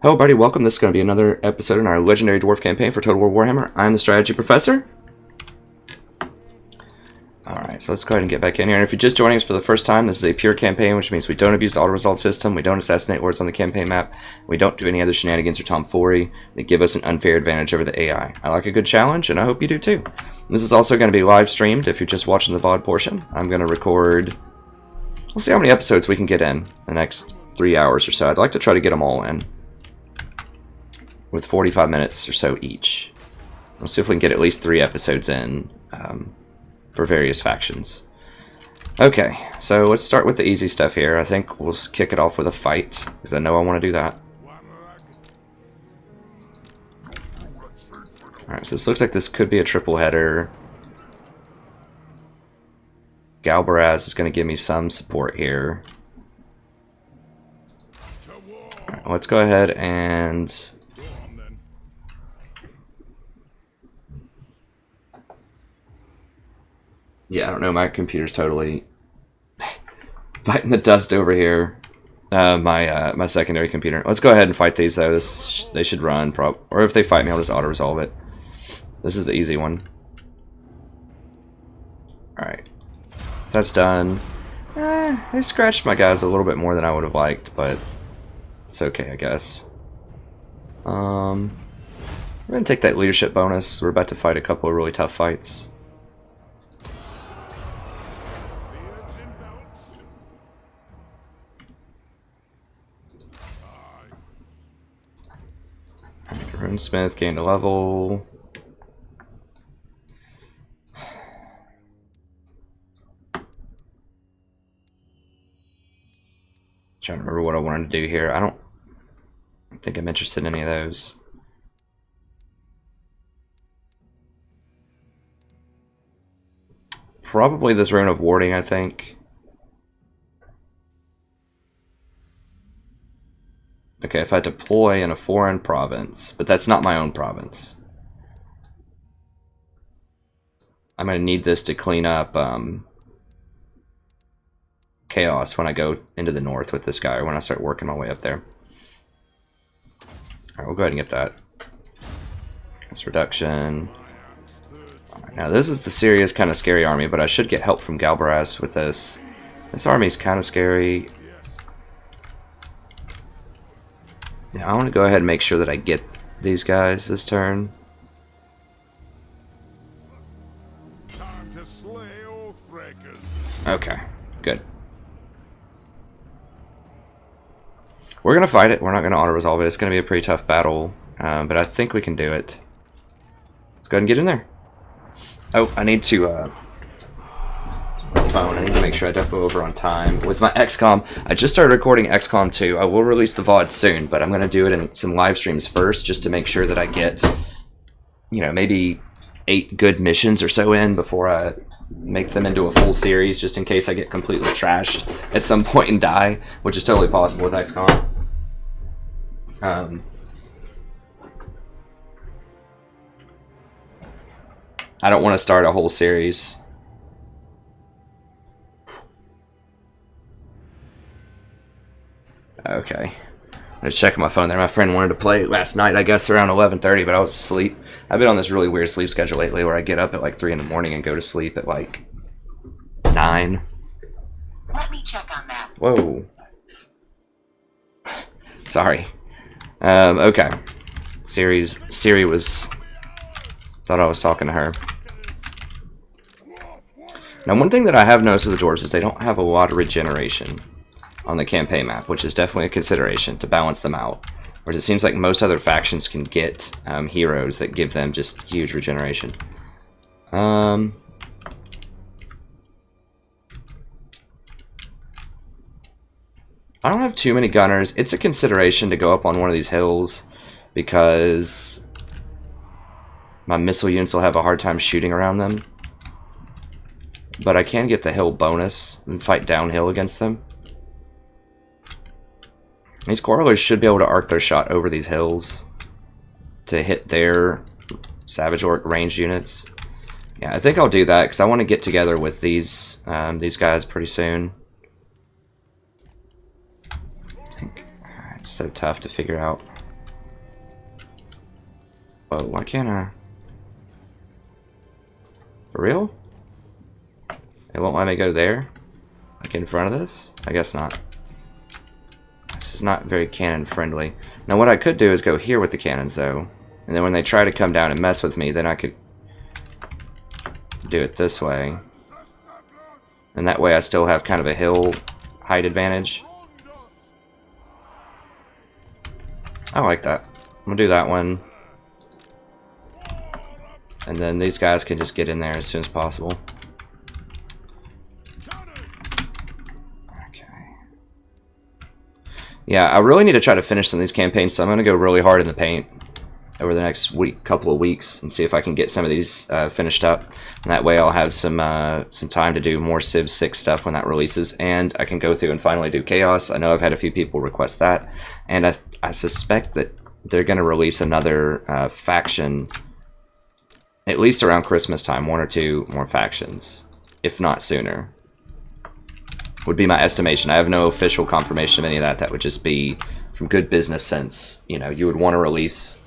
Hello everybody, welcome. This is going to be another episode in our Legendary Dwarf campaign for Total War Warhammer. I'm the Strategy Professor. Alright, so let's go ahead and get back in here. And if you're just joining us for the first time, this is a pure campaign, which means we don't abuse the auto-resolve system, we don't assassinate words on the campaign map, we don't do any other shenanigans or tomfoolery that give us an unfair advantage over the AI. I like a good challenge, and I hope you do too. This is also going to be live streamed if you're just watching the VOD portion. I'm going to record... We'll see how many episodes we can get in the next 3 hours or so. I'd like to try to get them all in, with 45 minutes or so each. We'll see if we can get at least 3 episodes in for various factions. Okay, so let's start with the easy stuff here. I think we'll kick it off with a fight, because I know I want to do that. Alright, so this looks like this could be a triple header. Galbaraz is going to give me some support here. Alright, let's go ahead and... Yeah, I don't know, my computer's totally biting the dust over here. My secondary computer. Let's go ahead and fight these though. They should run, or if they fight me, I'll just auto-resolve it. This is the easy one. Alright. So that's done. They scratched my guys a little bit more than I would have liked, but it's okay, I guess. We're gonna take that leadership bonus. We're about to fight a couple of really tough fights. Smith gained a level. Trying to remember what I wanted to do here. I don't think I'm interested in any of those. Probably this Rune of Warding, I think. Okay, if I deploy in a foreign province, but that's not my own province. I'm going to need this to clean up chaos when I go into the north with this guy, or when I start working my way up there. Alright, we'll go ahead and get that. That's reduction. Alright, now this is the serious kind of scary army, but I should get help from Galbaraz with this. This army is kind of scary. Now I want to go ahead and make sure that I get these guys this turn. Okay, good. We're going to fight it. We're not going to auto-resolve it. It's going to be a pretty tough battle, but I think we can do it. Let's go ahead and get in there. Oh, I need to... phone. I need to make sure I don't go over on time with my XCOM. I just started recording XCOM 2. I will release the VOD soon, but I'm going to do it in some live streams first, just to make sure that I get, you know, maybe 8 good missions or so in before I make them into a full series, just in case I get completely trashed at some point and die, which is totally possible with XCOM. I don't want to start a whole series. Okay, I was checking my phone there. My friend wanted to play last night, I guess around 11:30, but I was asleep. I've been on this really weird sleep schedule lately where I get up at like 3 in the morning and go to sleep at like 9. Let me check on that. Whoa. Sorry. Okay. Siri was... Thought I was talking to her. Now, one thing that I have noticed with the dwarves is they don't have a lot of regeneration on the campaign map, which is definitely a consideration to balance them out. Whereas it seems like most other factions can get heroes that give them just huge regeneration. I don't have too many gunners. It's a consideration to go up on one of these hills because my missile units will have a hard time shooting around them. But I can get the hill bonus and fight downhill against them. These Quarrelers should be able to arc their shot over these hills to hit their Savage Orc ranged units. Yeah, I think I'll do that because I want to get together with these guys pretty soon. It's so tough to figure out. Whoa, why can't I? For real? It won't let me go there? Like in front of this? I guess not. This is not very cannon friendly. Now what I could do is go here with the cannons though. And then when they try to come down and mess with me, then I could do it this way. And that way I still have kind of a hill height advantage. I like that. I'm gonna do that one. And then these guys can just get in there as soon as possible. Okay. Yeah, I really need to try to finish some of these campaigns, so I'm gonna go really hard in the paint over the next couple of weeks and see if I can get some of these finished up. And that way I'll have some time to do more Civ 6 stuff when that releases, and I can go through and finally do Chaos. I know I've had a few people request that, and I suspect that they're going to release another faction at least around Christmas time, 1 or 2 more factions, if not sooner. Would be my estimation. I have no official confirmation of any of that. That would just be from good business sense. You know, you would want to release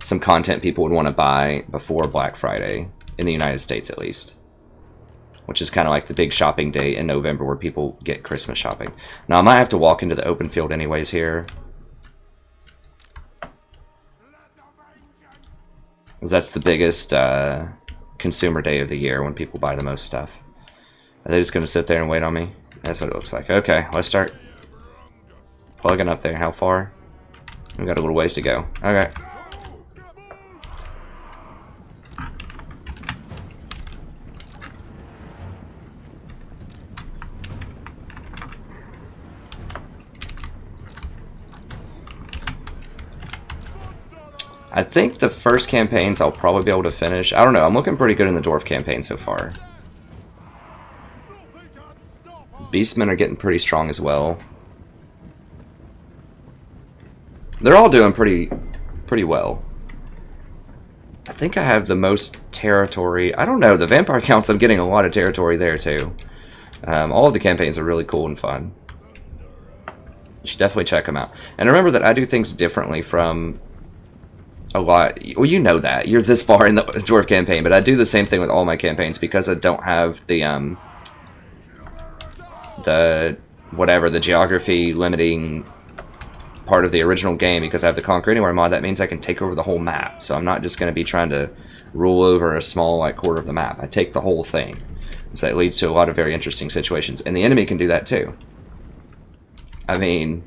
some content people would want to buy before Black Friday, in the United States at least. Which is kind of like the big shopping day in November where people get Christmas shopping. Now I might have to walk into the open field anyways here. Because that's the biggest consumer day of the year when people buy the most stuff. Are they just going to sit there and wait on me? That's what it looks like. Okay, let's start plugging up there. How far? We've got a little ways to go. Okay. I think the first campaigns I'll probably be able to finish. I don't know, I'm looking pretty good in the Dwarf campaign so far. Beastmen are getting pretty strong as well. They're all doing pretty well. I think I have the most territory. I don't know, the Vampire Counts, I'm getting a lot of territory there too. All of the campaigns are really cool and fun. You should definitely check them out. And remember that I do things differently from a lot. Well, you know that. You're this far in the Dwarf campaign, but I do the same thing with all my campaigns because I don't have the geography limiting part of the original game because I have the Conquer Anywhere mod. That means I can take over the whole map. So I'm not just going to be trying to rule over a small like quarter of the map. I take the whole thing. So that leads to a lot of very interesting situations. And the enemy can do that too. I mean,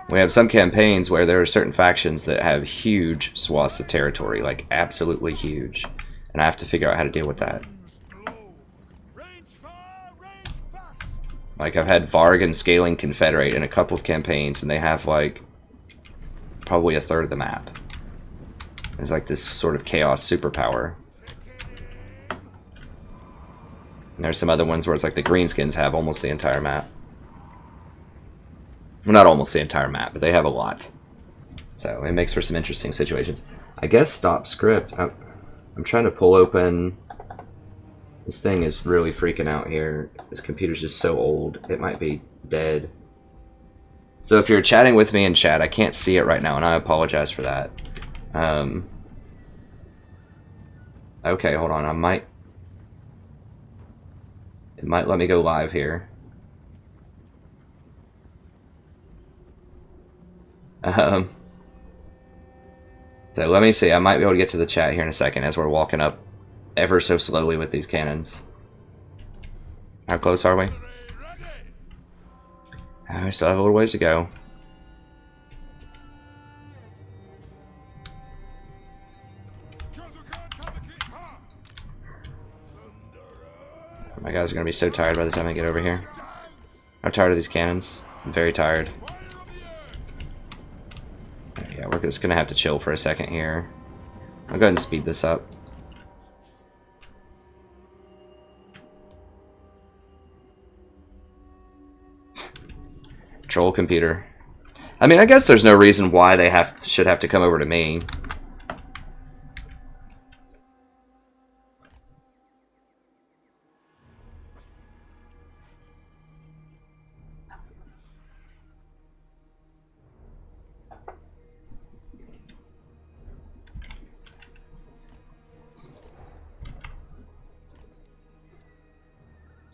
we have some campaigns where there are certain factions that have huge swaths of territory, like absolutely huge. And I have to figure out how to deal with that. Like I've had Varg and Scaling Confederate in a couple of campaigns, and they have like probably a third of the map. It's like this sort of chaos superpower. And there's some other ones where it's like the Greenskins have almost the entire map. Well, not almost the entire map, but they have a lot. So it makes for some interesting situations. I guess stop script. I'm trying to pull open. This thing is really freaking out here. This computer's just so old. It might be dead. So if you're chatting with me in chat, I can't see it right now, and I apologize for that. Okay, hold on. It might let me go live here. So let me see. I might be able to get to the chat here in a second as we're walking up ever so slowly with these cannons. How close are we? I still have a little ways to go. My guys are going to be so tired by the time I get over here. I'm tired of these cannons. I'm very tired. Yeah, we're just going to have to chill for a second here. I'll go ahead and speed this up. Troll computer. I mean, I guess there's no reason why they should have to come over to me.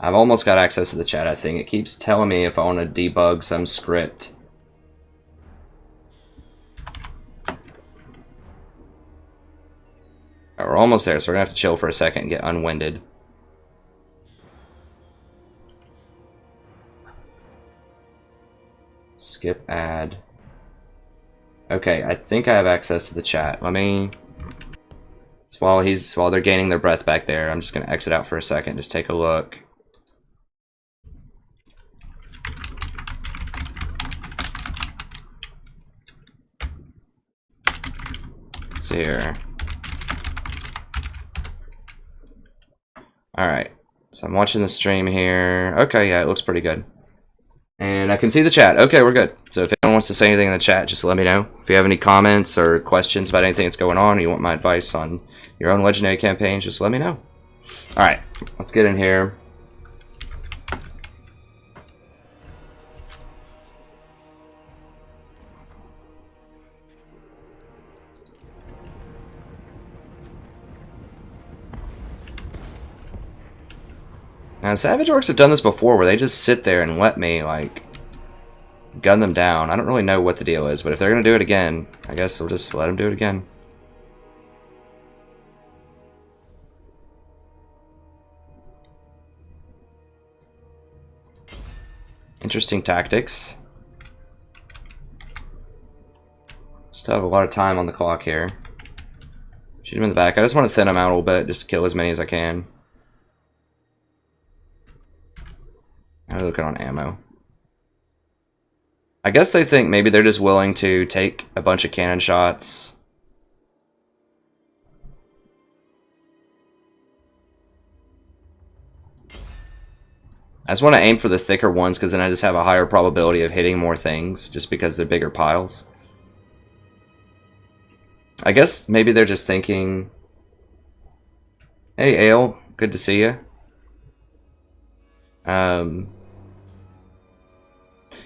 I've almost got access to the chat, I think. It keeps telling me if I want to debug some script. Right, we're almost there, so we're going to have to chill for a second and get unwinded. Skip ad. Okay, I think I have access to the chat. Let me... while they're gaining their breath back there, I'm just going to exit out for a second, just take a look. Let's see here. Alright, so I'm watching the stream here. Okay, yeah, it looks pretty good. And I can see the chat. Okay, we're good. So if anyone wants to say anything in the chat, just let me know. If you have any comments or questions about anything that's going on, or you want my advice on your own legendary campaigns, just let me know. Alright, let's get in here. Now, Savage Orcs have done this before, where they just sit there and let me, like, gun them down. I don't really know what the deal is, but if they're going to do it again, I guess we'll just let them do it again. Interesting tactics. Still have a lot of time on the clock here. Shoot him in the back. I just want to thin him out a little bit, just kill as many as I can. How are we looking on ammo? I guess they think maybe they're just willing to take a bunch of cannon shots. I just want to aim for the thicker ones because then I just have a higher probability of hitting more things just because they're bigger piles. I guess maybe they're just thinking, hey Ale, good to see you.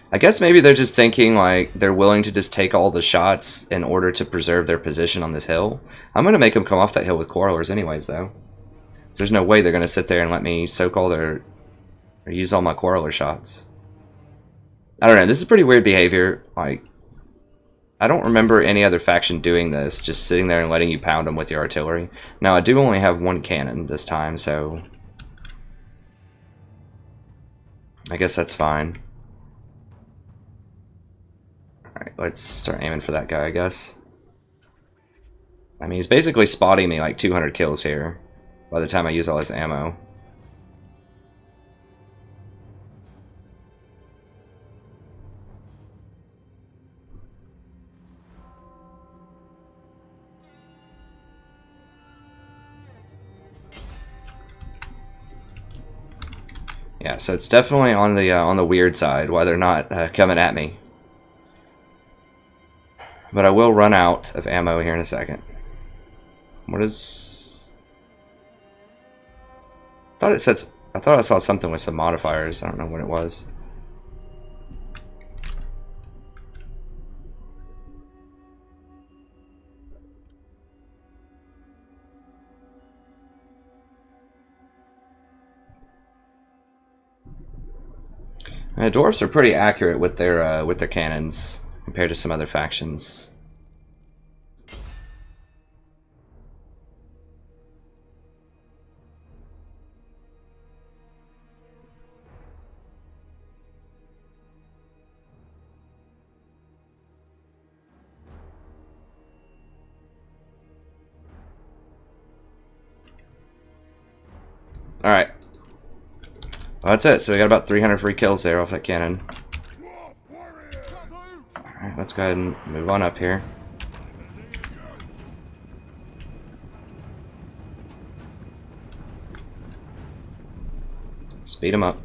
I guess maybe they're just thinking like they're willing to just take all the shots in order to preserve their position on this hill. I'm going to make them come off that hill with quarrelers anyways though. There's no way they're going to sit there and let me soak all their... or use all my quarreler shots. I don't know, this is pretty weird behavior. Like, I don't remember any other faction doing this, just sitting there and letting you pound them with your artillery. Now, I do only have one cannon this time, so... I guess that's fine. Alright, let's start aiming for that guy, I guess. I mean, he's basically spotting me like 200 kills here by the time I use all his ammo. Yeah, so it's definitely on the weird side why they're not coming at me. But I will run out of ammo here in a second. What is... I thought it said... I thought I saw something with some modifiers. I don't know what it was. Dwarfs are pretty accurate with their cannons compared to some other factions. All right. Well, that's it. So we got about 300 free kills there off that cannon. Alright, let's go ahead and move on up here. Speed them up.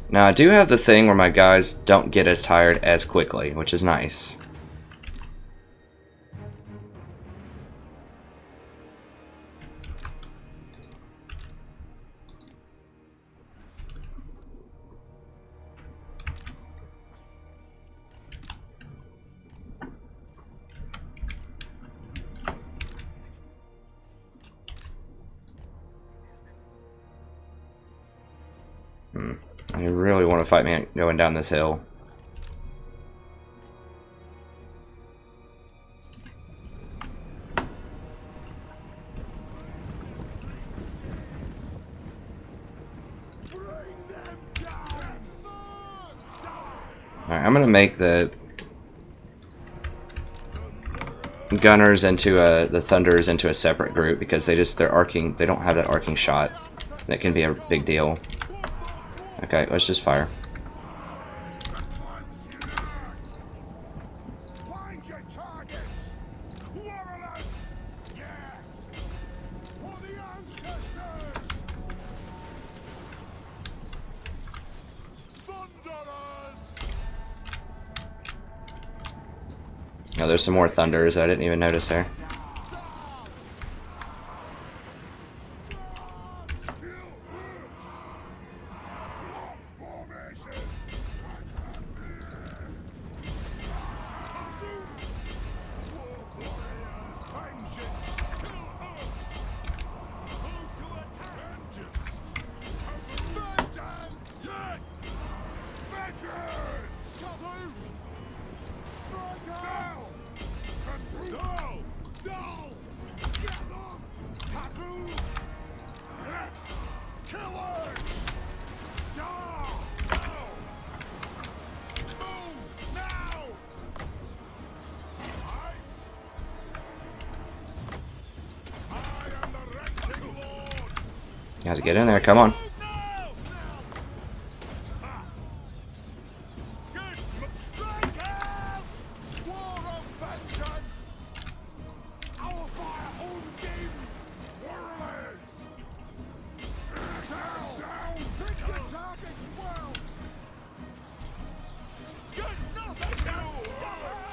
Now I do have the thing where my guys don't get as tired as quickly, which is nice. want to fight me going down this hill. Alright, I'm gonna make the gunners into the thunderers into a separate group because they don't have that arcing shot. That can be a big deal. Okay, let's just fire. Find your targets! Warriors! Yes! For the ancestors! Thunderers! Oh, there's some more thunderers I didn't even notice there. Got to get in there, come on.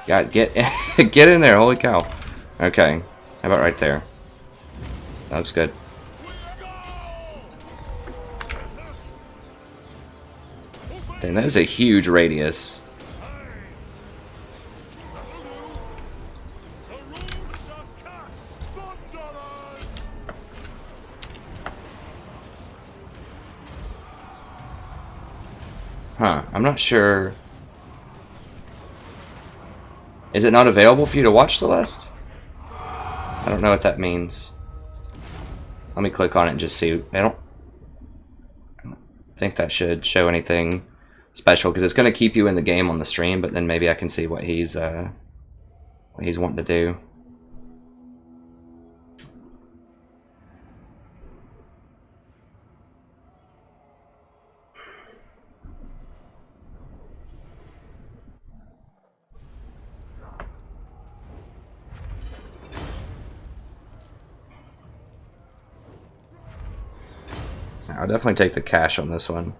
God, get get in there, holy cow. Okay, how about right there? That looks good. Dang, that is a huge radius. Huh, I'm not sure. Is it not available for you to watch, Celeste? I don't know what that means. Let me click on it and just see. I don't think that should show anything special because it's going to keep you in the game on the stream, but then maybe I can see what he's wanting to do. I'll definitely take the cash on this one.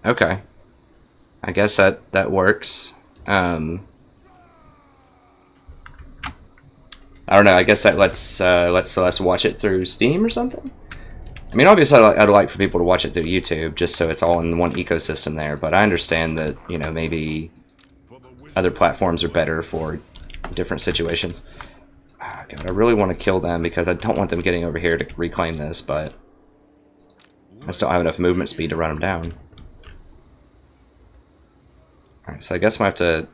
Okay, I guess that works. I don't know. I guess that lets Celeste watch it through Steam or something. I mean, obviously, I'd like for people to watch it through YouTube, just so it's all in one ecosystem there. But I understand that, you know, maybe other platforms are better for different situations. Oh, God, I really want to kill them because I don't want them getting over here to reclaim this, but I still don't have enough movement speed to run them down. Alright, so I guess I have to...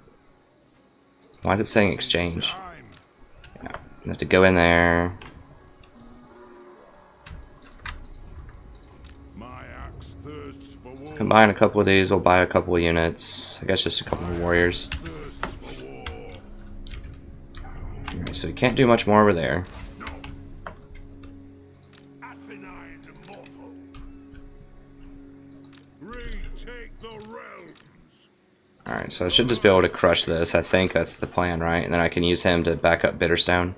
Why is it saying exchange? Yeah, I have to go in there. Combine a couple of these, we'll buy a couple of units. I guess just a couple of warriors. Alright, so we can't do much more over there. Alright, so I should just be able to crush this. I think that's the plan, right? And then I can use him to back up Bitterstone.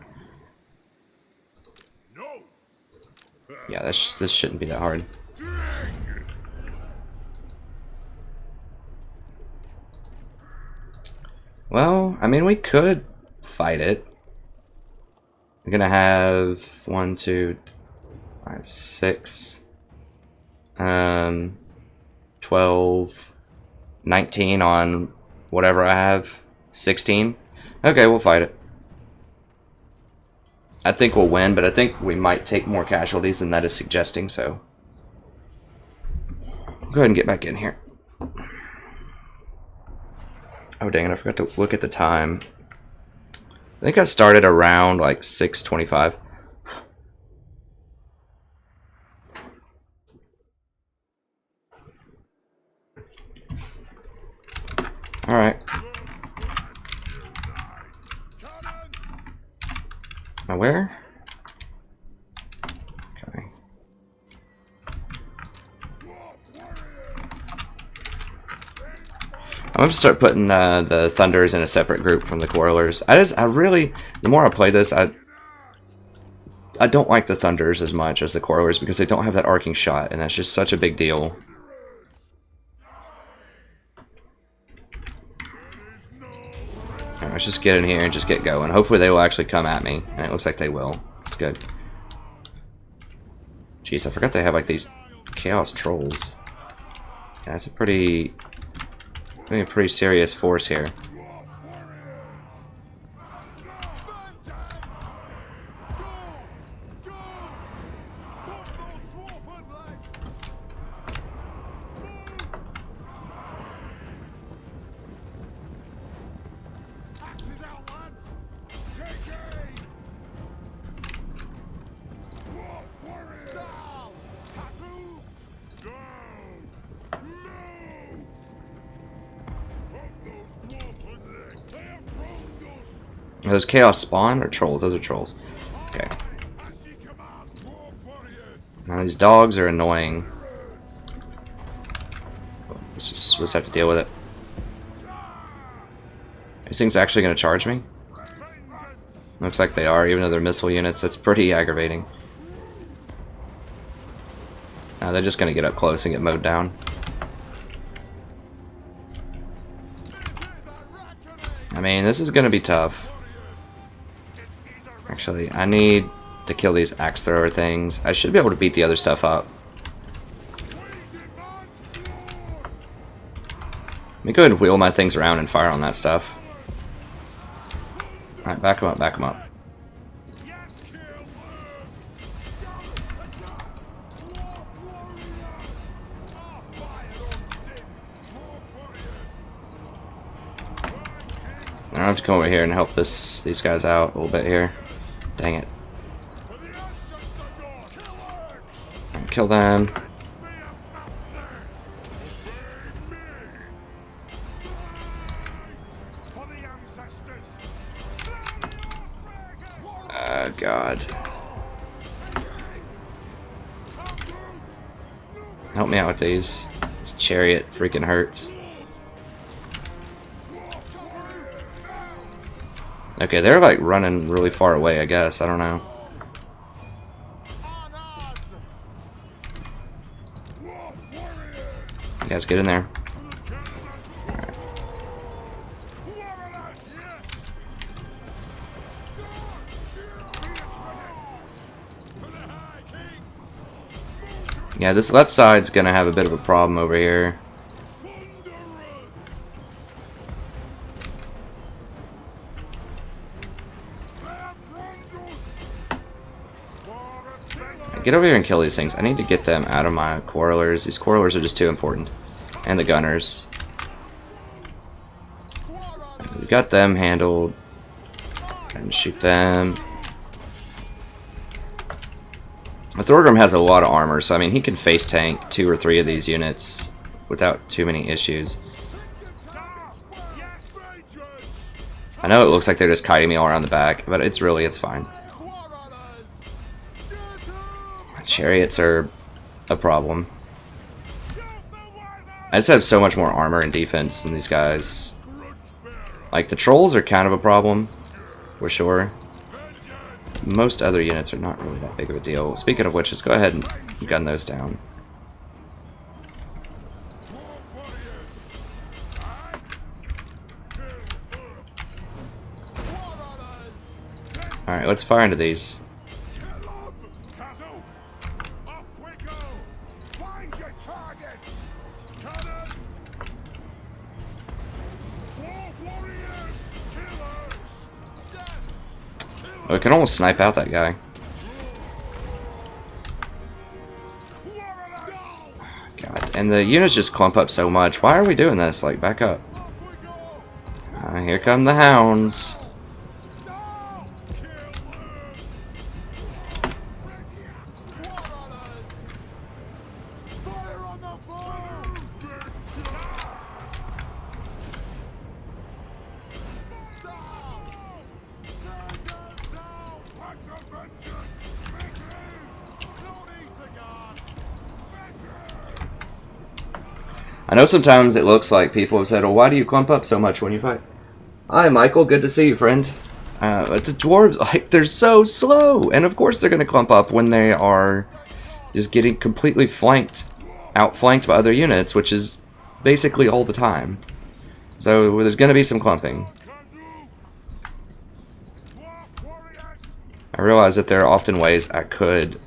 Yeah, this shouldn't be that hard. Well, I mean, we could fight it. We're gonna have 1, 2, 5, 6, 12, 19 on whatever I have, 16. Okay, we'll fight it. I think we'll win, but I think we might take more casualties than that is suggesting, so go ahead and get back in here. Oh dang it, I forgot to look at the time. I think I started around like 6:25. Alright. Now where? Okay. I'm going to start putting the Thunders in a separate group from the Quarrelers. I really, the more I play this, I don't like the Thunders as much as the Quarrelers because they don't have that arcing shot, and that's just such a big deal. Alright, let's just get in here and just get going. Hopefully they will actually come at me, and it looks like they will. That's good. Jeez, I forgot they have like these Chaos Trolls. Yeah, that's a pretty serious force here. Are those Chaos spawn or trolls? Those are trolls. Okay. Now these dogs are annoying. Let's just have to deal with it. These things actually going to charge me? Looks like they are, even though they're missile units. That's pretty aggravating. Now they're just going to get up close and get mowed down. I mean, this is going to be tough. Actually, I need to kill these axe thrower things. I should be able to beat the other stuff up. Let me go ahead and wheel my things around and fire on that stuff. Alright, back them up, back them up. I have to come over here and help these guys out a little bit here. Dang it. Kill them. God. Help me out with these. This chariot freaking hurts. Okay, they're like running really far away, I guess. I don't know. You guys get in there. Alright. Yeah, this left side's gonna have a bit of a problem over here. Get over here and kill these things. I need to get them out of my Quarrelers. These Quarrelers are just too important. And the Gunners. We got them handled. And shoot them. The Thorgrim has a lot of armor, so I mean he can face tank 2 or 3 of these units without too many issues. I know it looks like they're just kiting me all around the back, but it's fine. Chariots are a problem. I just have so much more armor and defense than these guys. Like, the trolls are kind of a problem, for sure. most other units are not really that big of a deal. Speaking of which, let's go ahead and gun those down. Dwarf warriors. Alright, let's fire into these. Kill 'em, Kazoo. Off we go. Find your targets. Cannon. Dwarf warriors. Killers. Yes. We can almost snipe out that guy. Warriors. God, and the units just clump up so much. Why are we doing this? Like, back up. Off we go. Here come the hounds. Now. Kill 'em. Fire on the foe. I know sometimes it looks like people have said, well, why do you clump up so much when you fight? Hi, Michael. Good to see you, friend. But the dwarves, like, they're so slow. And of course they're going to clump up when they are just getting completely outflanked by other units, which is basically all the time. So there's going to be some clumping. I realize that there are often ways I could,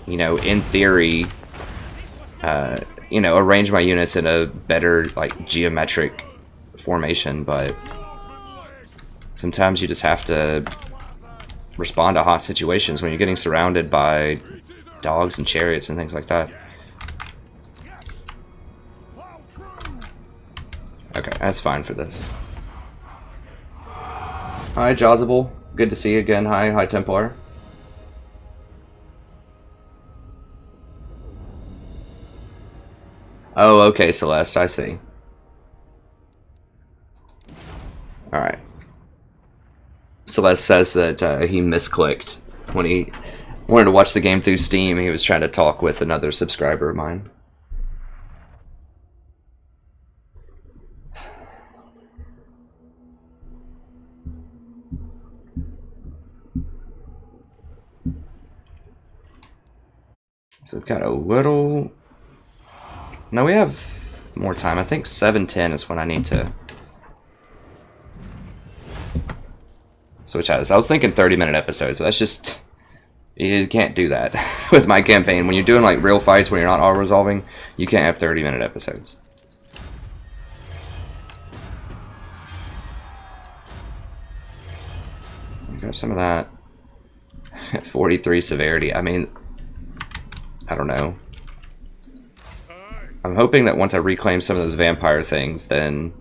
you know, in theory, you know, arrange my units in a better, like, geometric formation, but sometimes you just have to respond to hot situations when you're getting surrounded by dogs and chariots and things like that. Okay, that's fine for this. Hi, Jawsable. Good to see you again. Hi, Templar. Oh, okay, Celeste, I see. Alright. Celeste says that he misclicked when he wanted to watch the game through Steam. He was trying to talk with another subscriber of mine. So we've got a little... No, we have more time. I think 7:10 is when I need to switch out. I was thinking 30-minute episodes, but that's just... You can't do that with my campaign. When you're doing like real fights, when you're not auto-resolving, you can't have 30-minute episodes. Got some of that. 43 severity. I mean, I don't know. I'm hoping that once I reclaim some of those vampire things, then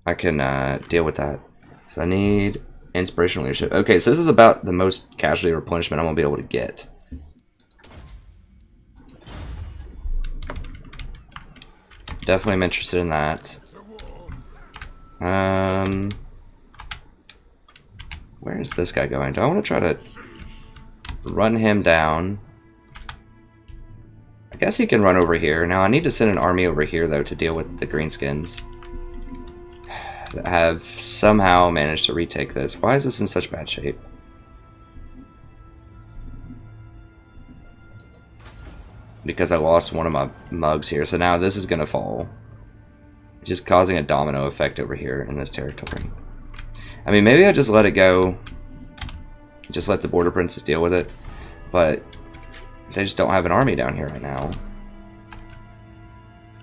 I can deal with that. So I need inspirational leadership. Okay, so this is about the most casualty replenishment I'm going to be able to get. Definitely am interested in that. Where's this guy going? Do I want to try to run him down? I guess he can run over here. Now I need to send an army over here though to deal with the greenskins that have somehow managed to retake this. Why is this in such bad shape? Because I lost one of my mugs here, so now this is gonna fall. It's just causing a domino effect over here in this territory. I mean, maybe I just let it go. Just let the border princes deal with it. But they just don't have an army down here right now.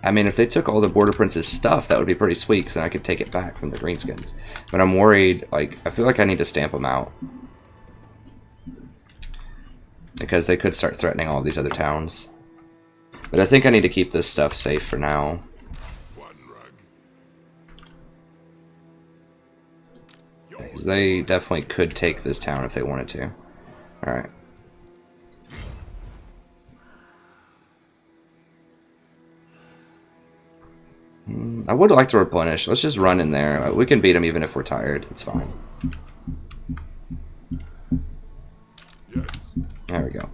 I mean, if they took all the border princes' stuff, that would be pretty sweet, because then I could take it back from the greenskins. But I'm worried, like, I feel like I need to stamp them out. Because they could start threatening all of these other towns. But I think I need to keep this stuff safe for now. Because they definitely could take this town if they wanted to. Alright. I would like to replenish. Let's just run in there. We can beat them even if we're tired. It's fine. Yes. There we go.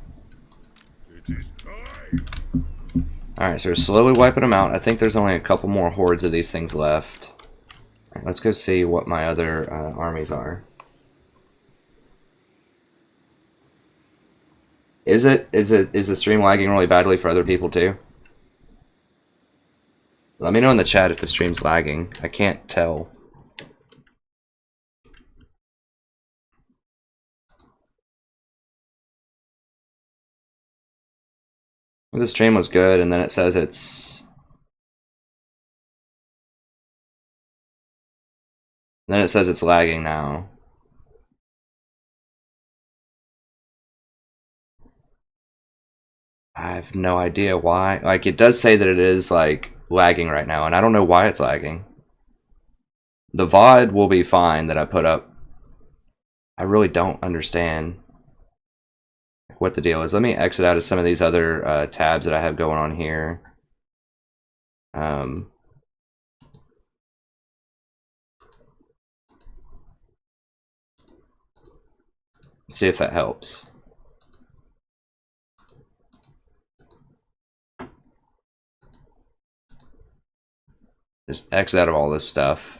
It is time. Alright, so we're slowly wiping them out. I think there's only a couple more hordes of these things left. Right, let's go see what my other armies are. Is the stream lagging really badly for other people too? Let me know in the chat if the stream's lagging. I can't tell. The stream was good, and then it says it's... Then it says it's lagging now. I have no idea why. Like, it does say that it is, like, lagging right now, and I don't know why it's lagging. The VOD will be fine that I put up. I really don't understand what the deal is. Let me exit out of some of these other tabs that I have going on here. See if that helps. Just exit out of all this stuff.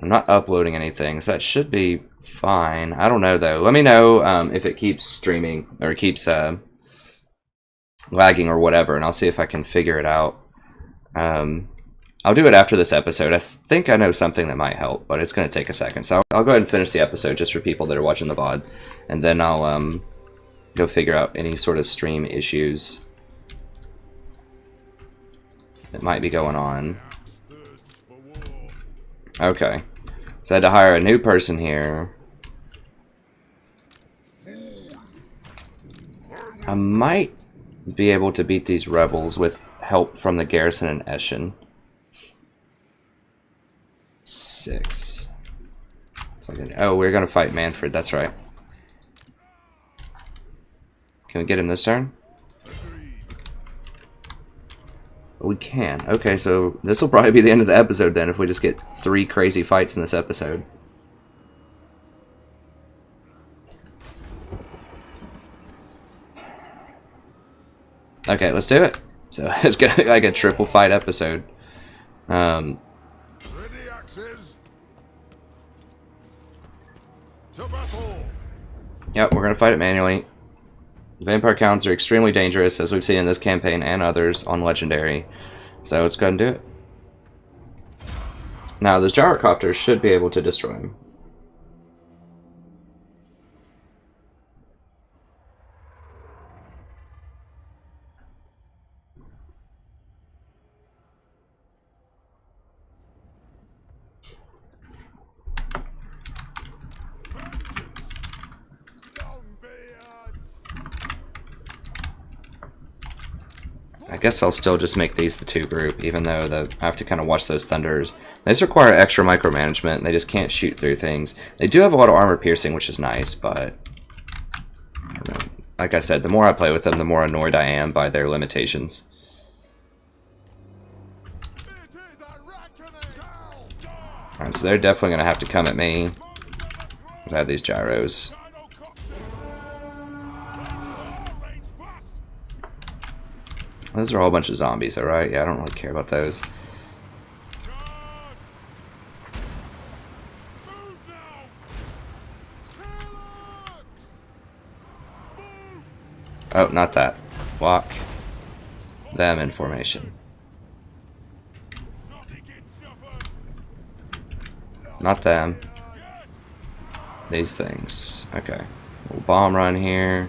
I'm not uploading anything, so that should be fine. I don't know though. Let me know if it keeps streaming or keeps lagging or whatever, and I'll see if I can figure it out. I'll do it after this episode. I think I know something that might help, but it's going to take a second. So I'll go ahead and finish the episode just for people that are watching the VOD, and then I'll go figure out any sort of stream issues that might be going on. Okay, so I had to hire a new person here. I might be able to beat these rebels with help from the garrison in Eschen. 6. Oh, we're gonna fight Manfred, that's right. Can we get him this turn? We can. Okay, so this will probably be the end of the episode then if we just get 3 crazy fights in this episode. Okay, let's do it. So it's gonna be like a triple fight episode. Ready, axes. To battle. Yep, we're gonna fight it manually. Vampire counts are extremely dangerous, as we've seen in this campaign and others on Legendary. So let's go ahead and do it. Now, this gyrocopter should be able to destroy him. I guess I'll still just make these the 2 group, even though I have to kind of watch those thunders. These require extra micromanagement, and they just can't shoot through things. They do have a lot of armor piercing, which is nice, but I don't know. Like I said, the more I play with them, the more annoyed I am by their limitations. Alright, so they're definitely going to have to come at me, because I have these gyros. Those are all a bunch of zombies, alright? Yeah, I don't really care about those. Oh, not that. Walk them in formation. Not them. These things. Okay. Little bomb run here.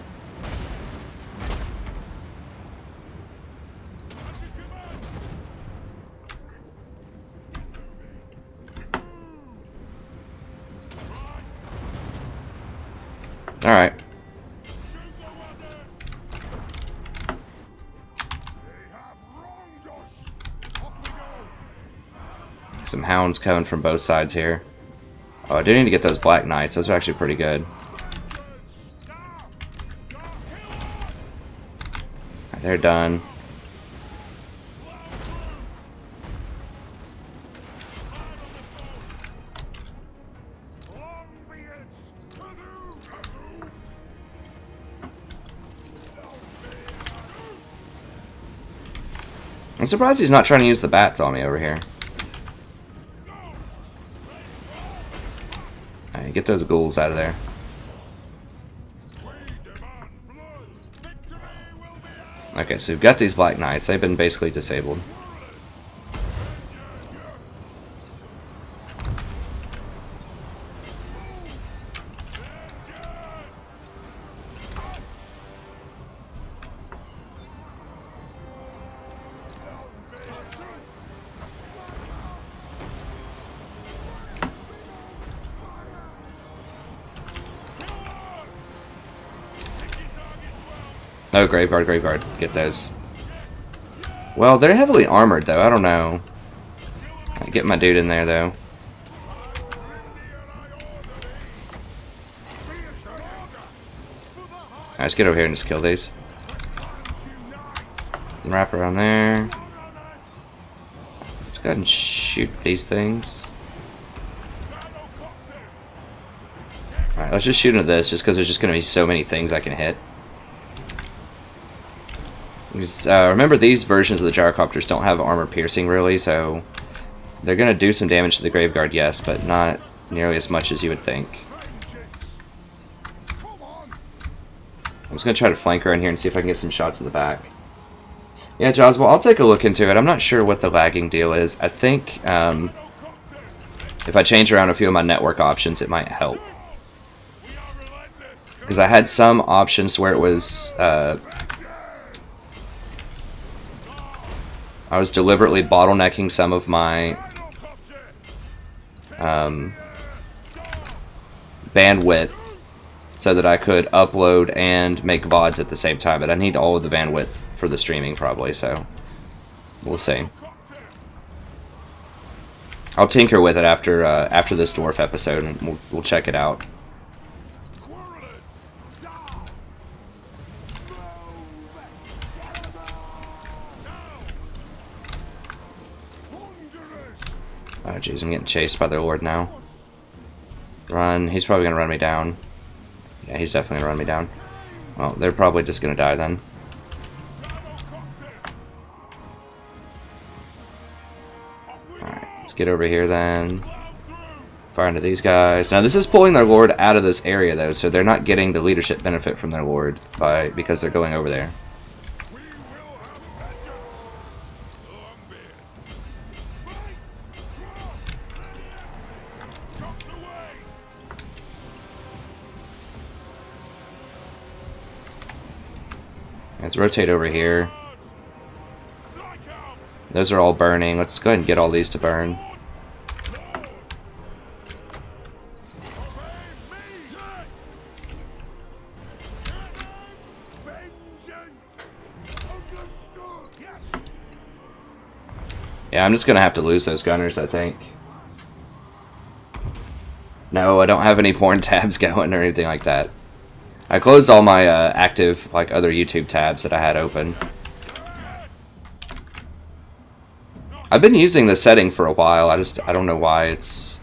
Alright. Some hounds coming from both sides here. Oh, I do need to get those Black Knights. Those are actually pretty good. Right, they're done. I'm surprised he's not trying to use the bats on me over here. Alright, get those ghouls out of there. Okay, so we've got these Black Knights. They've been basically disabled. Oh, Graveguard, Graveguard. Get those. Well, they're heavily armored, though. I don't know. I'll get my dude in there, though. Alright, let's get over here and just kill these. And wrap around there. Let's go ahead and shoot these things. Alright, let's just shoot into this, just because there's just going to be so many things I can hit. Because, remember, these versions of the gyrocopters don't have armor piercing, really, so they're going to do some damage to the Graveguard, yes, but not nearly as much as you would think. I'm just going to try to flank her in here and see if I can get some shots in the back. Yeah, Jaws, well, I'll take a look into it. I'm not sure what the lagging deal is. I think if I change around a few of my network options, it might help. Because I had some options where it was... I was deliberately bottlenecking some of my bandwidth so that I could upload and make VODs at the same time, but I need all of the bandwidth for the streaming probably, so we'll see. I'll tinker with it after this Dwarf episode, and we'll check it out. Oh jeez, I'm getting chased by their lord now. Run. He's probably going to run me down. Yeah, he's definitely going to run me down. Well, they're probably just going to die then. Alright, let's get over here then. Fire into these guys. Now this is pulling their lord out of this area though, so they're not getting the leadership benefit from their lord because they're going over there. Let's rotate over here. Those are all burning. Let's go ahead and get all these to burn. Yeah, I'm just gonna have to lose those gunners, I think. No, I don't have any porn tabs going or anything like that. I closed all my active, like, other YouTube tabs that I had open. I've been using this setting for a while. I don't know why it's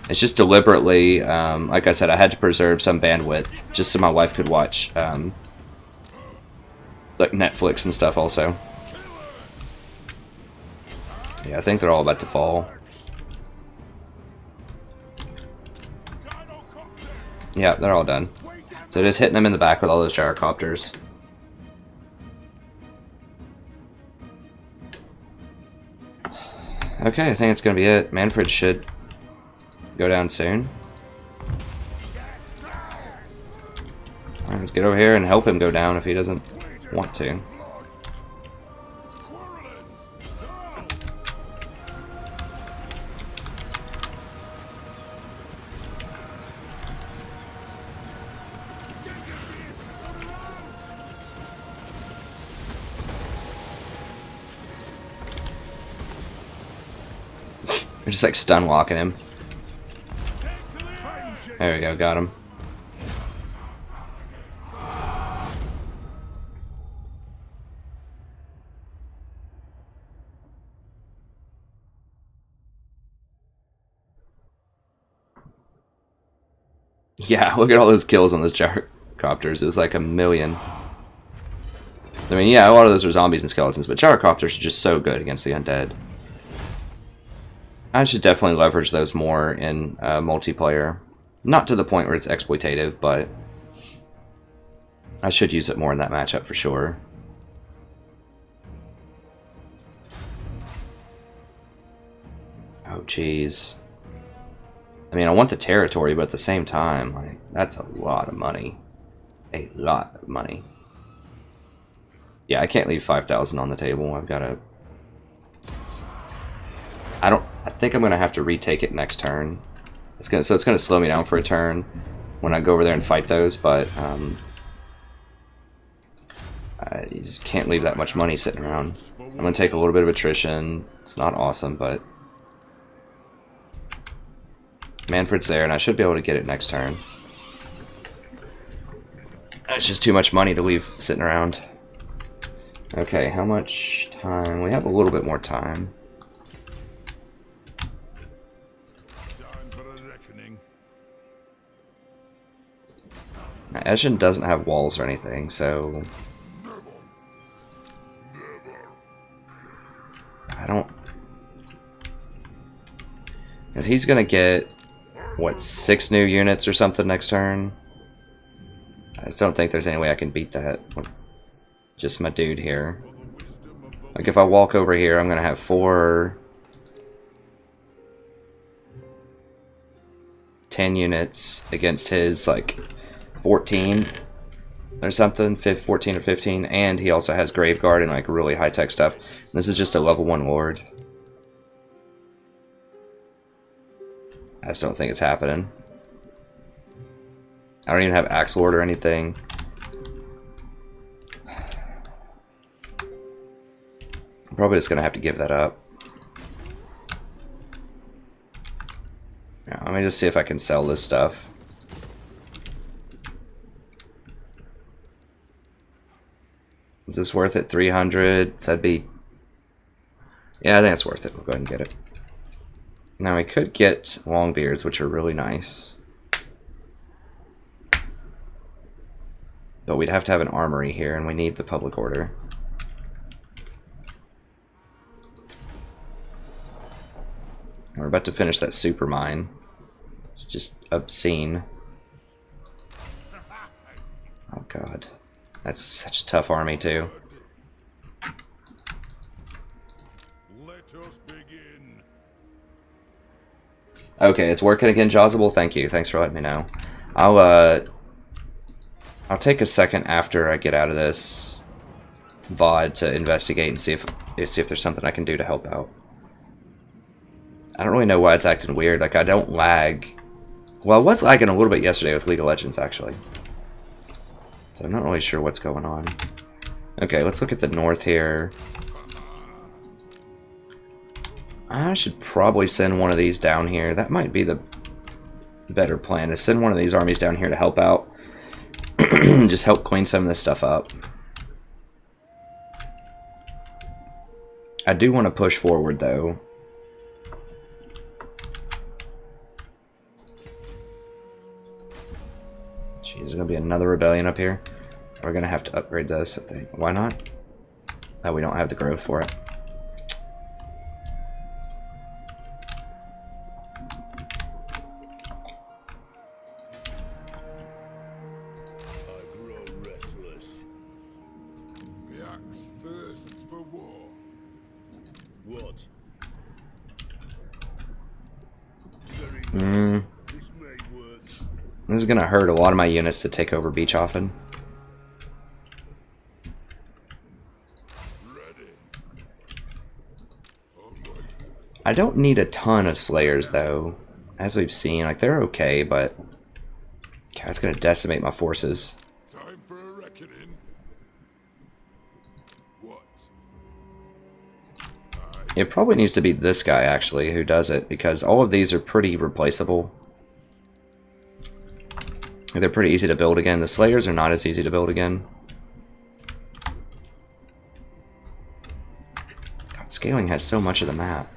just deliberately, like I said, I had to preserve some bandwidth just so my wife could watch, like Netflix and stuff also. Yeah, I think they're all about to fall. Yeah, they're all done. So just hitting them in the back with all those gyrocopters. Okay, I think it's going to be it. Manfred should go down soon. Alright, let's get over here and help him go down if he doesn't want to. We're just like stun walking him. There we go, got him. Yeah, look at all those kills on those gyrocopters. It was like 1,000,000. I mean, yeah, a lot of those are zombies and skeletons, but gyrocopters are just so good against the undead. I should definitely leverage those more in multiplayer. Not to the point where it's exploitative, but I should use it more in that matchup for sure. Oh, jeez. I mean, I want the territory, but at the same time, like, that's a lot of money. A lot of money. Yeah, I can't leave 5,000 on the table. I've got to... I think I'm going to have to retake it next turn. So it's going to slow me down for a turn when I go over there and fight those, but I just can't leave that much money sitting around. I'm going to take a little bit of attrition. It's not awesome, but Manfred's there, and I should be able to get it next turn. It's just too much money to leave sitting around. Okay, how much time? We have a little bit more time. Now, Eshin doesn't have walls or anything, so I don't... Because he's gonna get, what, 6 new units or something next turn? I just don't think there's any way I can beat that. Just my dude here. Like, if I walk over here, I'm gonna have 4... 10 units against his, like, 14 or something, 14 or 15, and he also has Graveguard and like really high-tech stuff. And this is just a level 1 Lord. I just don't think it's happening. I don't even have Axe Lord or anything. I'm probably just gonna have to give that up. Now, let me just see if I can sell this stuff. Is this worth it? 300? That'd be... Yeah, I think it's worth it. We'll go ahead and get it. Now, we could get Longbeards, which are really nice. But we'd have to have an armory here, and we need the public order. We're about to finish that super mine. It's just obscene. Oh, God. That's such a tough army, too. Let us begin. Okay, it's working again, Jawsable. Thank you. Thanks for letting me know. I'll take a second after I get out of this VOD to investigate and see if there's something I can do to help out. I don't really know why it's acting weird. Like, I don't lag. Well, I was lagging a little bit yesterday with League of Legends, actually. So I'm not really sure what's going on. Okay, let's look at the north here. I should probably send one of these down here. That might be the better plan, to send one of these armies down here to help out. Just help clean some of this stuff up. I do want to push forward, though. Jeez, there's gonna be another rebellion up here. We're gonna have to upgrade this, I think. Why not? Oh, we don't have the growth for it. I grow restless. The axe thirsts for war. What? Hmm. This may work. This is gonna hurt a lot of my units to take over Beechhofen. Ready. Onward. I don't need a ton of Slayers, though. As we've seen, like, they're okay, but... God, it's gonna decimate my forces. Time for a reckoning. What? It probably needs to be this guy, actually, who does it, because all of these are pretty replaceable. They're pretty easy to build again. The Slayers are not as easy to build again. God, scaling has so much of the map.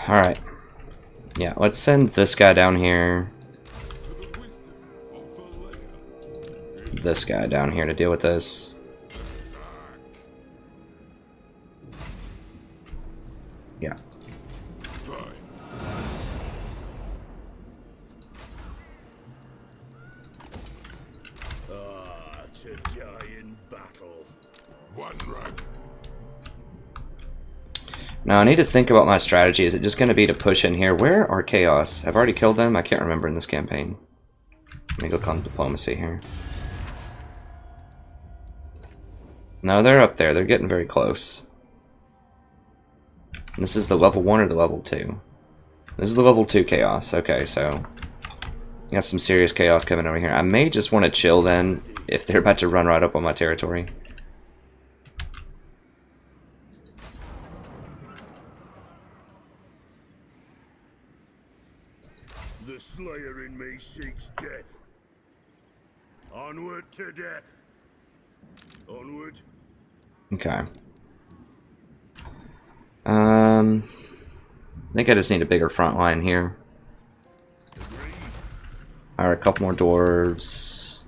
Alright. Yeah, let's send this guy down here. This guy down here to deal with this. Yeah. To die in battle. One rag. Now I need to think about my strategy. Is it just going to be to push in here? Where are Chaos? I've already killed them. I can't remember in this campaign. Let me go call diplomacy here. No, they're up there. They're getting very close. And this is the level 1 or the level 2? This is the level 2 Chaos. Okay, so got some serious Chaos coming over here. I may just want to chill then if they're about to run right up on my territory. The slayer in me seeks death. Onward to death. Onward. Okay. I think I just need a bigger front line here. Alright, a couple more dwarves.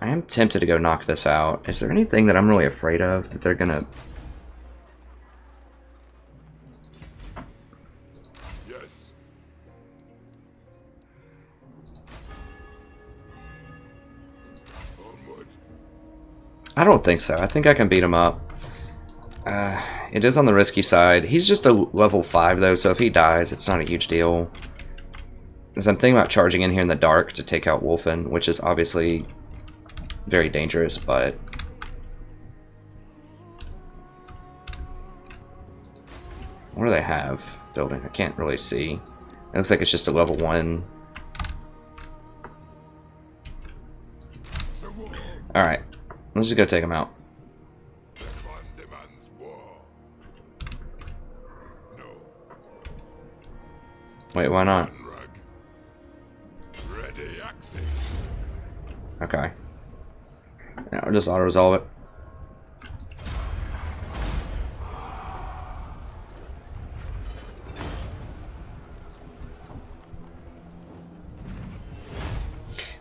I am tempted to go knock this out. Is there anything that I'm really afraid of that they're gonna... Yes. Onward. I don't think so. I think I can beat him up. It is on the risky side. He's just a level 5 though, so if he dies, it's not a huge deal. Because I'm thinking about charging in here in the dark to take out Wolfen, which is obviously very dangerous, but... What do they have building? I can't really see. It looks like it's just a level 1. Alright, let's just go take him out. The clan demands war. No. Wait, why not? One rag. Ready axis. Okay. Yeah, we'll just auto-resolve it.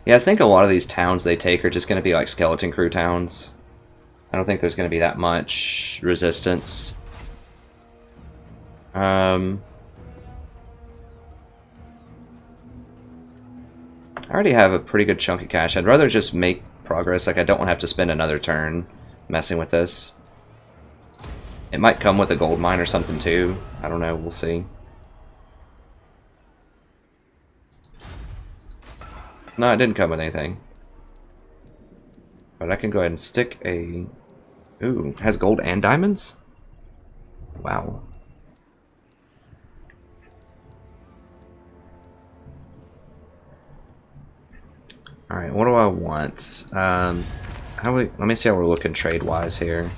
Yeah, I think a lot of these towns they take are just going to be like skeleton crew towns. I don't think there's going to be that much resistance. I already have a pretty good chunk of cash. I'd rather just make progress. Like, I don't want to have to spend another turn messing with this. It might come with a gold mine or something too. I don't know. We'll see. No, it didn't come with anything. But I can go ahead and stick a... Ooh, it has gold and diamonds? Wow. Alright, what do I want? Let me see how we're looking trade-wise here.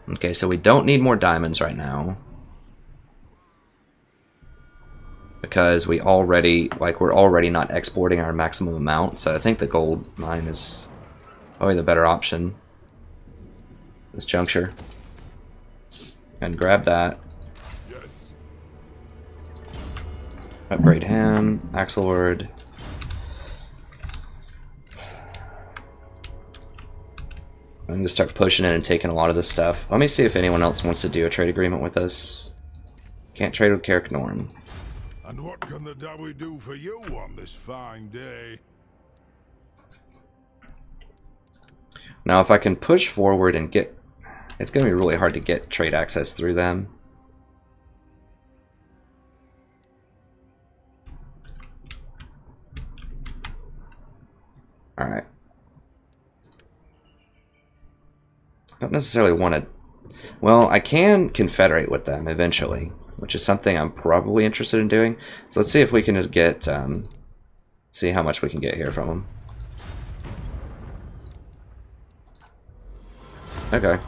Okay, so we don't need more diamonds right now. Because we're already not exporting our maximum amount, so I think the gold mine is probably the better option. This juncture. And grab that. Yes. Upgrade him. Axelward. I'm going to start pushing in and taking a lot of this stuff. Let me see if anyone else wants to do a trade agreement with us. Can't trade with Carrick Norn. And what can the Dawi do for you on this fine day? Now if I can push forward and get... It's going to be really hard to get trade access through them. Alright. I don't necessarily want to... Well, I can confederate with them eventually, which is something I'm probably interested in doing. So let's see if we can just get... see how much we can get here from them. Okay.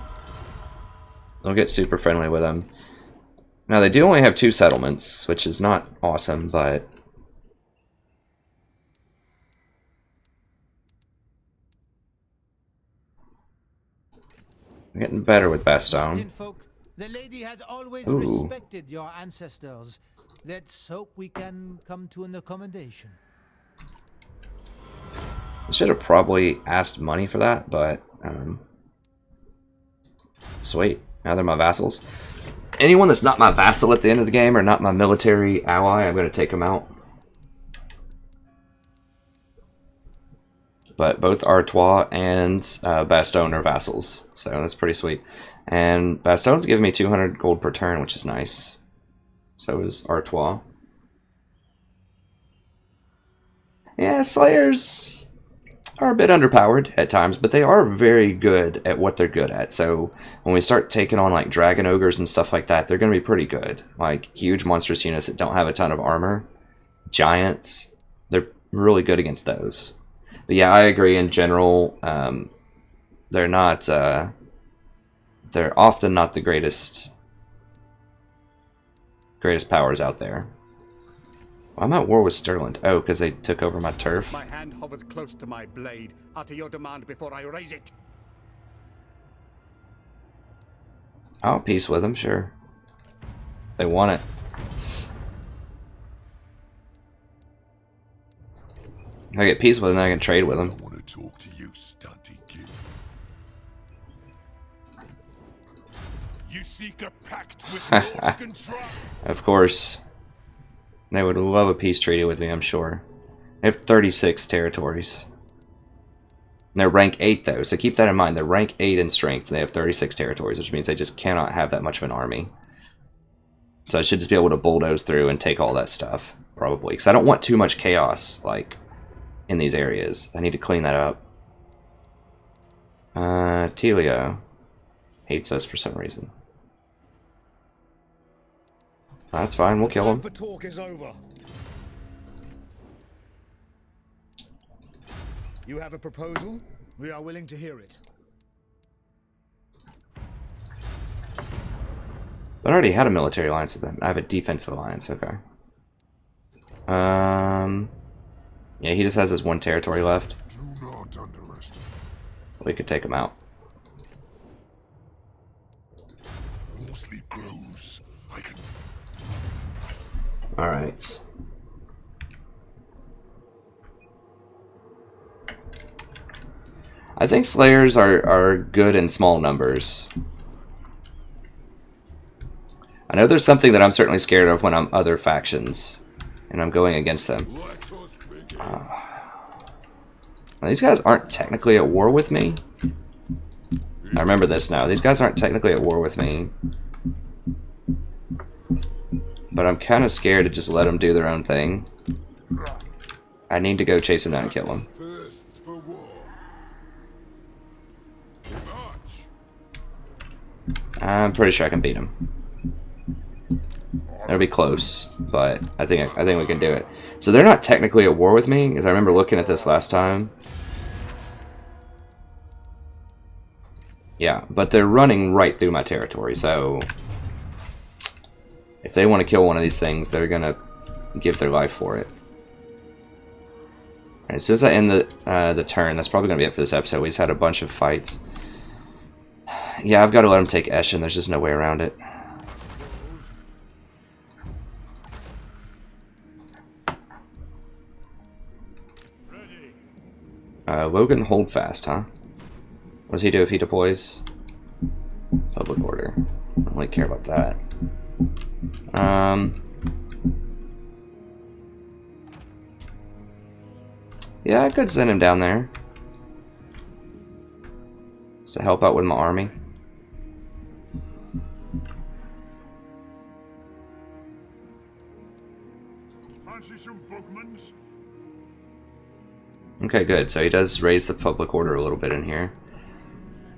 They'll get super friendly with them. Now they do only have 2 settlements, which is not awesome, but... We're getting better with Bastogne. Kinfolk, the lady has always Ooh. respected your ancestors. Let's hope we can come to an accommodation. I should have probably asked money for that, but sweet. Now they're my vassals. Anyone that's not my vassal at the end of the game or not my military ally, I'm going to take them out. But both Artois and Bastogne are vassals, so that's pretty sweet. And Baston's giving me 200 gold per turn, which is nice. So is Artois. Yeah, Slayers are a bit underpowered at times, but they are very good at what they're good at. So when we start taking on like Dragon Ogres and stuff like that, they're going to be pretty good. Like huge monstrous units that don't have a ton of armor. Giants, they're really good against those. But yeah, I agree in general, they're not, they're often not the greatest powers out there. Well, I'm at war with Stirland. Oh, because they took over my turf. My hand hovers close to my blade. Utter your demand before I raise it. I'll peace with them, sure. They want it. If I get peace with them, then I can trade with them. I want to talk to you, stunty kid. You seek a pact with Dwarf control. Of course. They would love a peace treaty with me, I'm sure. They have 36 territories. And they're rank 8 though, so keep that in mind. They're rank 8 in strength, and they have 36 territories, which means they just cannot have that much of an army. So I should just be able to bulldoze through and take all that stuff, probably. Because I don't want too much chaos, like, in these areas. I need to clean that up. Telio hates us for some reason. That's fine, we'll kill him. The talk is over. You have a proposal? We are willing to hear it. But I already had a military alliance with them. I have a defensive alliance, okay. Yeah, he just has his one territory left. Do not underestimate. We could take him out. More sleep grows. I can. Alright. I think Slayers are good in small numbers. I know there's something that I'm certainly scared of when I'm other factions, and I'm going against them. Let us begin. Now, these guys aren't technically at war with me. I remember this now. These guys aren't technically at war with me. But I'm kind of scared to just let them do their own thing. I need to go chase them down and kill them. Thirsts for war. March. I'm pretty sure I can beat them. It'll be close, but I think we can do it. So they're not technically at war with me, because I remember looking at this last time. Yeah, but they're running right through my territory, so if they want to kill one of these things, they're gonna give their life for it. Alright, as soon as I end the turn, that's probably gonna be it for this episode. We just had a bunch of fights. Yeah, I've got to let them take Eschen. There's just no way around it. Logan hold fast, huh? What does he do if he deploys? Public order. I don't really care about that. Yeah, I could send him down there. Just to help out with my army. Fancy some bookmans? Okay, good. So he does raise the public order a little bit in here.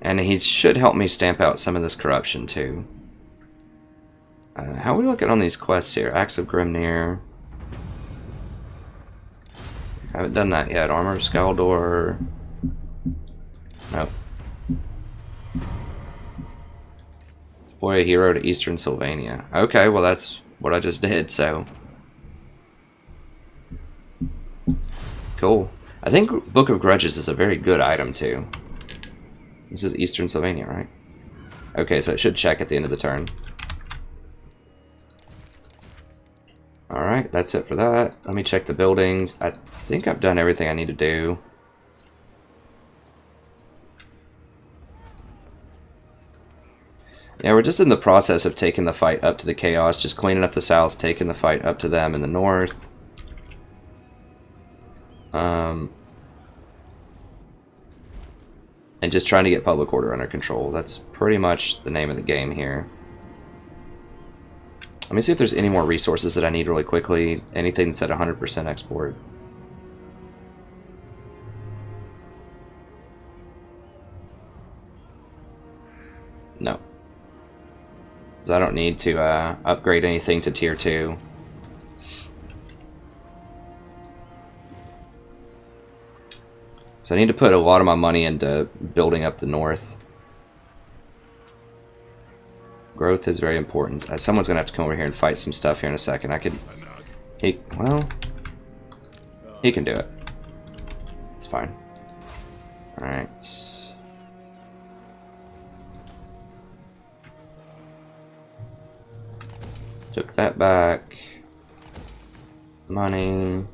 And he should help me stamp out some of this corruption, too. How are we looking on these quests here? Axe of Grimnir. I haven't done that yet. Armor of Skaldor. Nope. Deploy a hero to Eastern Sylvania. Okay, well that's what I just did, so. Cool. I think Book of Grudges is a very good item, too. This is Eastern Sylvania, right? Okay, so it should check at the end of the turn. Alright, that's it for that. Let me check the buildings. I think I've done everything I need to do. Yeah, we're just in the process of taking the fight up to the Chaos, just cleaning up the south, taking the fight up to them in the north. And just trying to get public order under control. That's pretty much the name of the game here. Let me see if there's any more resources that I need really quickly. Anything that's at 100% export. No. So I don't need to upgrade anything to tier 2. So I need to put a lot of my money into building up the north. Growth is very important. Someone's going to have to come over here and fight some stuff here in a second. I could... he can do it. It's fine. Alright. Took that back. Money.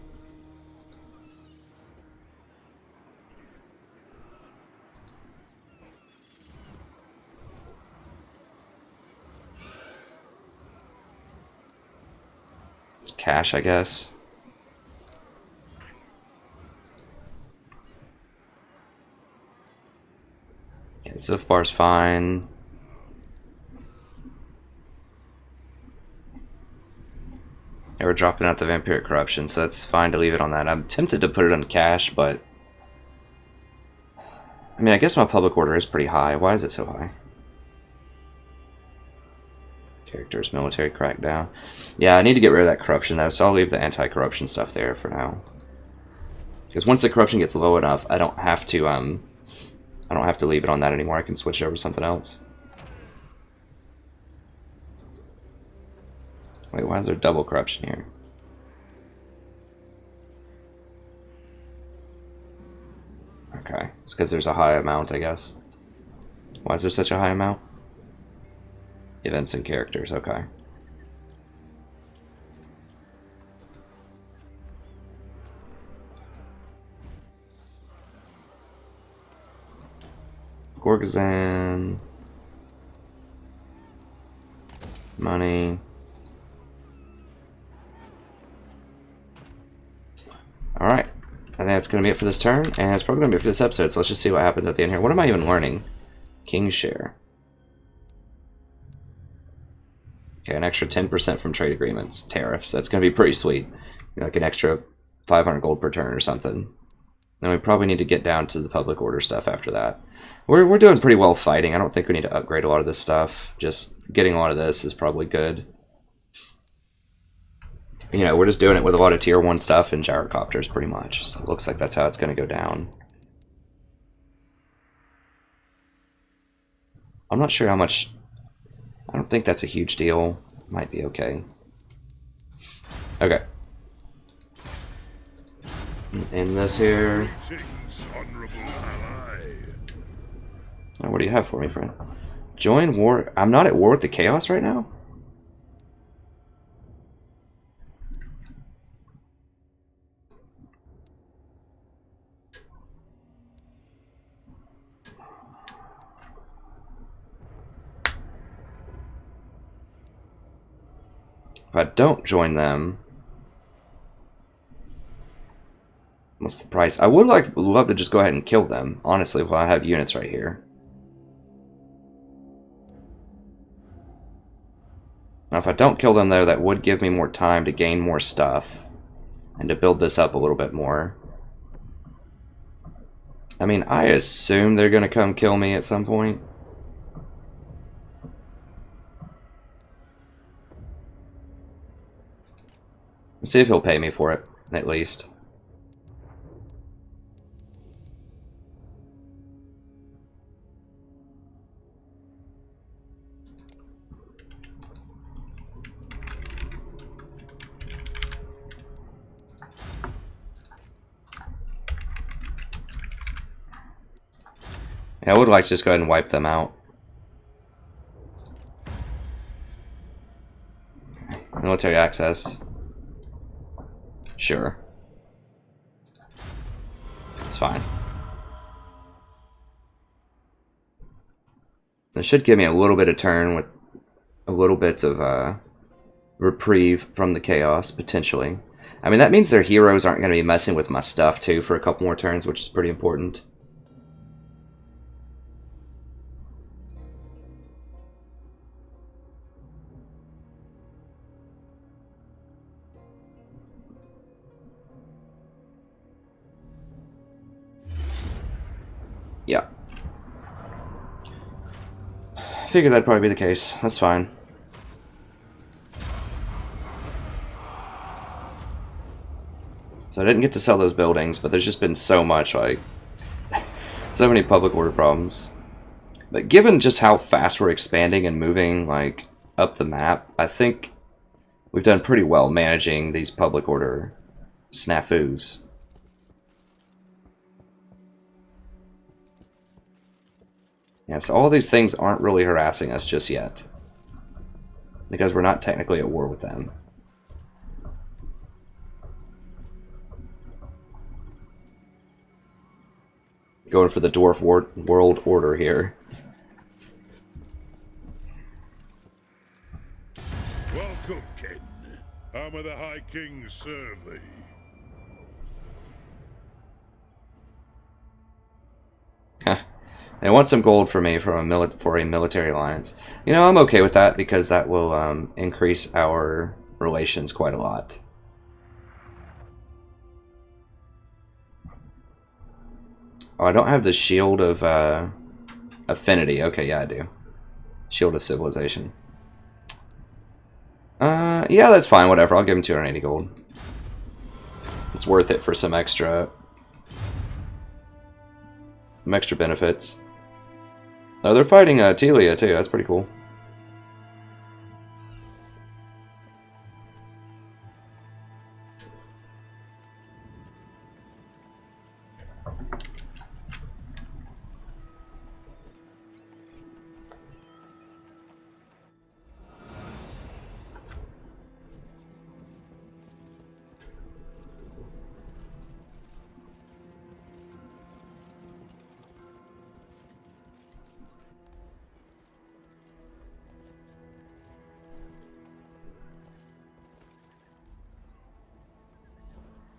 Cash, I guess. Yeah, so far is fine. Yeah, we're dropping out the Vampiric Corruption, so it's fine to leave it on that. I'm tempted to put it on cash, but... I mean, I guess my public order is pretty high. Why is it so high? Characters, military crackdown. Yeah, I need to get rid of that corruption though, so I'll leave the anti-corruption stuff there for now. Because once the corruption gets low enough, I don't have to leave it on that anymore. I can switch it over to something else. Wait, why is there double corruption here? Okay, it's because there's a high amount, I guess. Why is there such a high amount? Events and characters, okay. Gorgazan. Money. Alright. I think that's going to be it for this turn, and it's probably going to be it for this episode, so let's just see what happens at the end here. What am I even learning? King's Share. Okay, an extra 10% from trade agreements, tariffs. That's going to be pretty sweet. You know, like an extra 500 gold per turn or something. Then we probably need to get down to the public order stuff after that. We're doing pretty well fighting. I don't think we need to upgrade a lot of this stuff. Just getting a lot of this is probably good. You know, we're just doing it with a lot of tier 1 stuff and gyrocopters pretty much. So it looks like that's how it's going to go down. I'm not sure how much... I don't think that's a huge deal. Might be okay. Okay. End this here. Oh, what do you have for me, friend? Join war. I'm not at war with the Chaos right now? If I don't join them, what's the price? I would love to just go ahead and kill them, honestly, while I have units right here. Now, if I don't kill them, though, that would give me more time to gain more stuff and to build this up a little bit more. I mean, I assume they're going to come kill me at some point. Let's see if he'll pay me for it, at least. Yeah, I would like to just go ahead and wipe them out. Military access. Sure. It's fine. This should give me a little bit of turn with a little bit of reprieve from the chaos, potentially. I mean, that means their heroes aren't going to be messing with my stuff, too, for a couple more turns, which is pretty important. Yeah. Figured that'd probably be the case. That's fine. So I didn't get to sell those buildings, but there's just been so much, like, so many public order problems. But given just how fast we're expanding and moving, like, up the map, I think we've done pretty well managing these public order snafus. Yeah, so all these things aren't really harassing us just yet, because we're not technically at war with them. Going for the Dwarf world order here. Welcome, King. How may the High King serve thee? They want some gold for me for a military alliance. You know, I'm okay with that because that will increase our relations quite a lot. Oh, I don't have the Shield of Affinity. Okay, yeah, I do. Shield of Civilization. Yeah, that's fine. Whatever. I'll give him 280 gold. It's worth it for some extra benefits. Oh, they're fighting Telia too. That's pretty cool.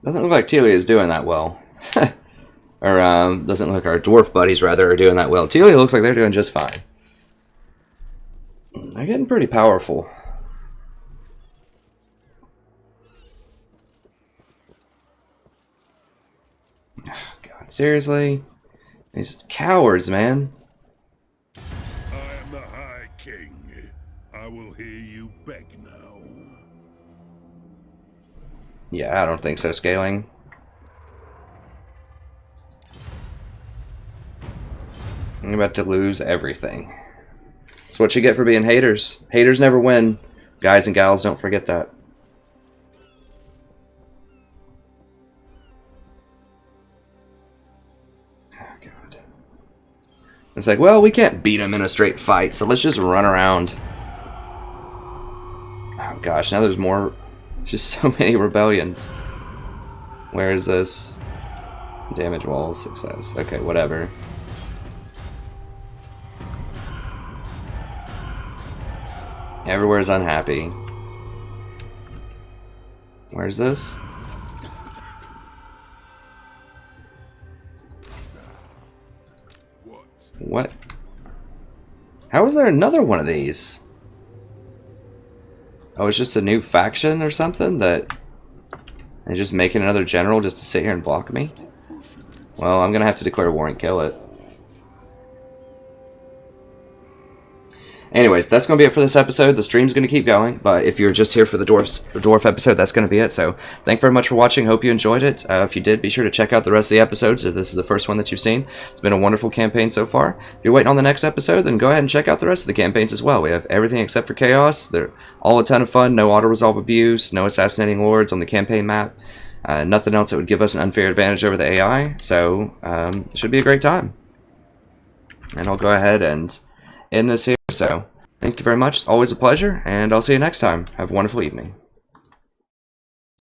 Doesn't look like Telia is doing that well. Or, doesn't look like our dwarf buddies, rather, are doing that well. Telia looks like they're doing just fine. They're getting pretty powerful. Oh, God, seriously? These cowards, man. I am the High King. I will hear you beg now. Yeah, I don't think so, scaling. I'm about to lose everything. That's what you get for being haters. Haters never win. Guys and gals, don't forget that. Oh, God. It's like, well, we can't beat them in a straight fight, so let's just run around. Oh, gosh, now there's more... Just so many rebellions. Where is this? Damage walls, success. Okay, whatever. Everywhere's unhappy. Where's this? What? How is there another one of these? Oh, it's just a new faction or something that they're just making another general just to sit here and block me? Well, I'm gonna have to declare war and kill it. Anyways, that's going to be it for this episode. The stream's going to keep going, but if you're just here for the Dwarf episode, that's going to be it. So, thank you very much for watching. Hope you enjoyed it. If you did, be sure to check out the rest of the episodes if this is the first one that you've seen. It's been a wonderful campaign so far. If you're waiting on the next episode, then go ahead and check out the rest of the campaigns as well. We have everything except for Chaos. They're all a ton of fun. No auto-resolve abuse, no assassinating lords on the campaign map. Nothing else that would give us an unfair advantage over the AI. So, it should be a great time. And I'll go ahead and end this here. So, Thank you very much. It's always a pleasure, and I'll see you next time. Have a wonderful evening.